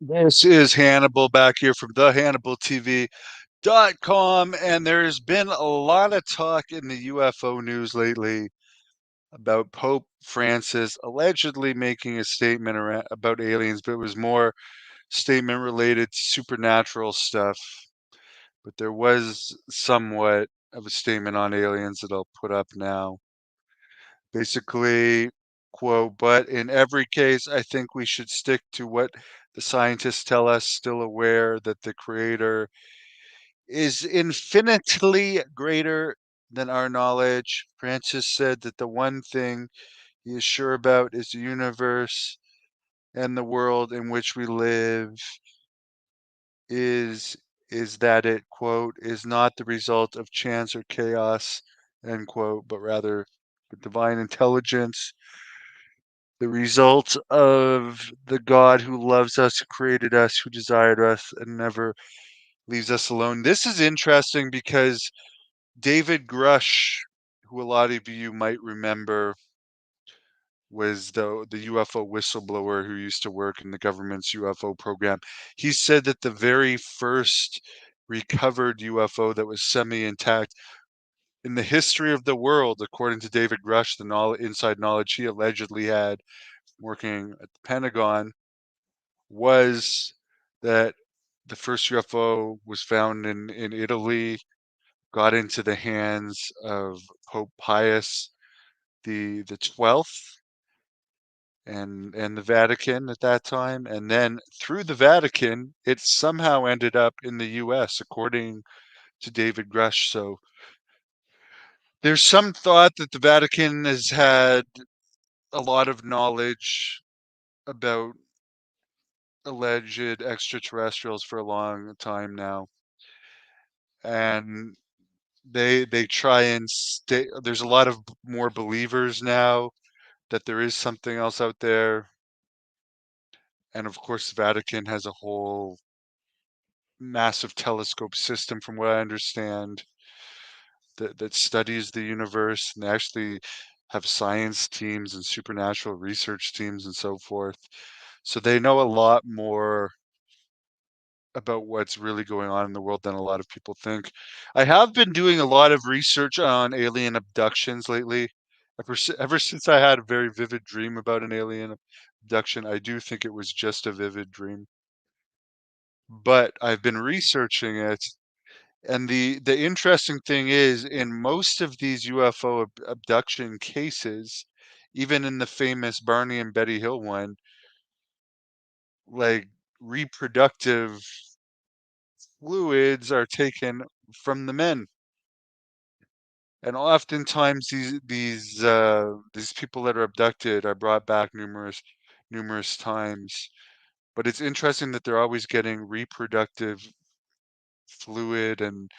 This is Hannibal back here from the HannibalTV.com, and there's been a lot of talk in the UFO news lately about Pope Francis allegedly making a statement about aliens, but it was more statement related to supernatural stuff. But there was somewhat of a statement on aliens that I'll put up now. Basically, quote, but in every case, I think we should stick to what the scientists tell us, still aware that the creator is infinitely greater than our knowledge. Francis said that the one thing he is sure about is the universe and the world in which we live is is that it, quote, is not the result of chance or chaos, end quote, but rather the divine intelligence, the result of the God who loves us, who created us, who desired us, and never leaves us alone. This is interesting because David Grush, who a lot of you might remember, was the UFO whistleblower who used to work in the government's UFO program. He said that the very first recovered UFO that was semi-intact in the history of the world, according to David Grush, the inside knowledge he allegedly had working at the Pentagon, was that the first UFO was found in Italy, got into the hands of Pope Pius the 12th and the Vatican at that time, and then through the Vatican, it somehow ended up in the U.S. according to David Grush. So there's some thought that the Vatican has had a lot of knowledge about alleged extraterrestrials for a long time now, and they try and stay. There's a lot of more believers now that there is something else out there, and of course the Vatican has a whole massive telescope system, from what I understand, that studies the universe, and they actually have science teams and supernatural research teams and so forth. So they know a lot more about what's really going on in the world than a lot of people think. I have been doing a lot of research on alien abductions lately. Ever since I had a very vivid dream about an alien abduction, I do think it was just a vivid dream. But I've been researching it, and the interesting thing is, in most of these UFO abduction cases, even in the famous Barney and Betty Hill one, like reproductive fluids are taken from the men. And oftentimes these people that are abducted are brought back numerous times. But it's interesting that they're always getting reproductive fluid, and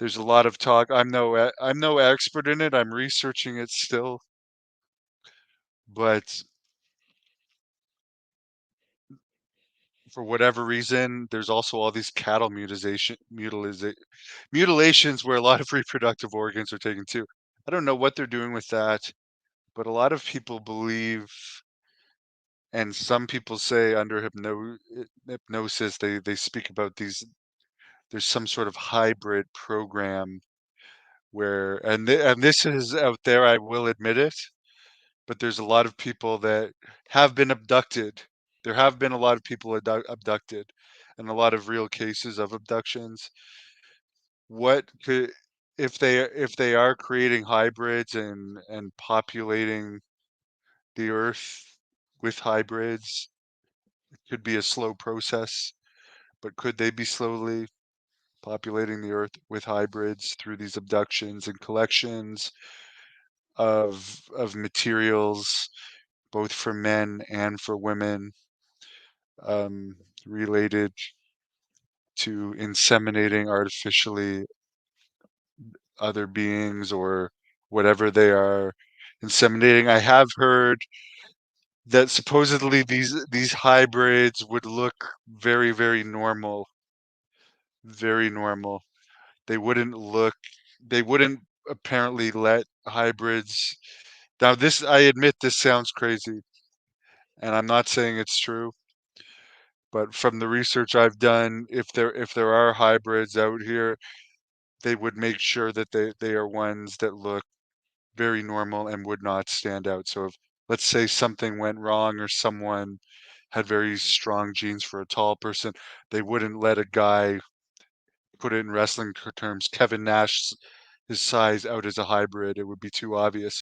there's a lot of talk. I'm no expert in it. I'm researching it still, but for whatever reason, there's also all these cattle mutilations where a lot of reproductive organs are taken too. I don't know what they're doing with that, but a lot of people believe, and some people say under hypnosis, they speak about these. There's some sort of hybrid program where, and this is out there. I will admit it, but there's a lot of people that have been abducted. There have been a lot of people abducted, and a lot of real cases of abductions. What could, if they are creating hybrids and populating the earth with hybrids, it could be a slow process, but could they be slowly populating the earth with hybrids through these abductions and collections of materials, both for men and for women, um, related to inseminating artificially other beings or whatever they are inseminating. I have heard that supposedly these hybrids would look very normal, very normal. They wouldn't look. They wouldn't apparently let hybrids. Now, this, I admit, this sounds crazy, and I'm not saying it's true, but from the research I've done, if there are hybrids out here, they would make sure that they are ones that look very normal and would not stand out. So if, let's say, something went wrong or someone had very strong genes for a tall person, they wouldn't let a guy, put it in wrestling terms, Kevin Nash, his size out as a hybrid. It would be too obvious.